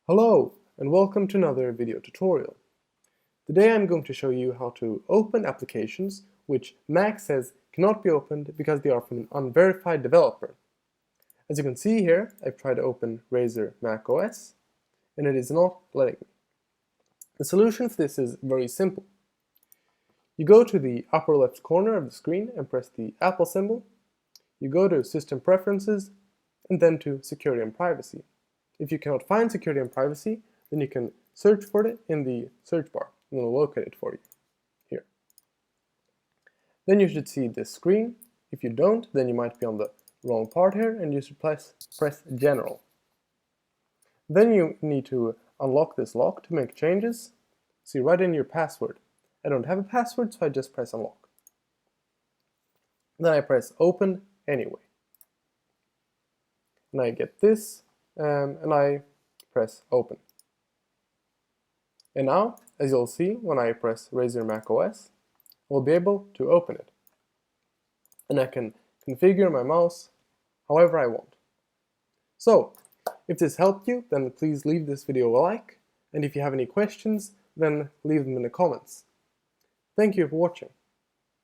Hello, and welcome to another video tutorial. Today I'm going to show you how to open applications which Mac says cannot be opened because they are from an unverified developer. As you can see here, I've tried to open Razer Mac OS, and it is not letting me. The solution for this is very simple. You go to the upper left corner of the screen and press the Apple symbol. You go to System Preferences, and then to Security and Privacy. If you cannot find Security and Privacy, then you can search for it in the search bar, and it'll locate it for you here. Then you should see this screen. If you don't, then you might be on the wrong part here, and you should press General. Then you need to unlock this lock to make changes. So you write in your password. I don't have a password, so I just press Unlock. Then I press Open anyway. And I get this, and I press Open. And now, as you'll see, when I press Razer Mac OS, I'll be able to open it. And I can configure my mouse however I want. So, if this helped you, then please leave this video a like, and if you have any questions, then leave them in the comments. Thank you for watching.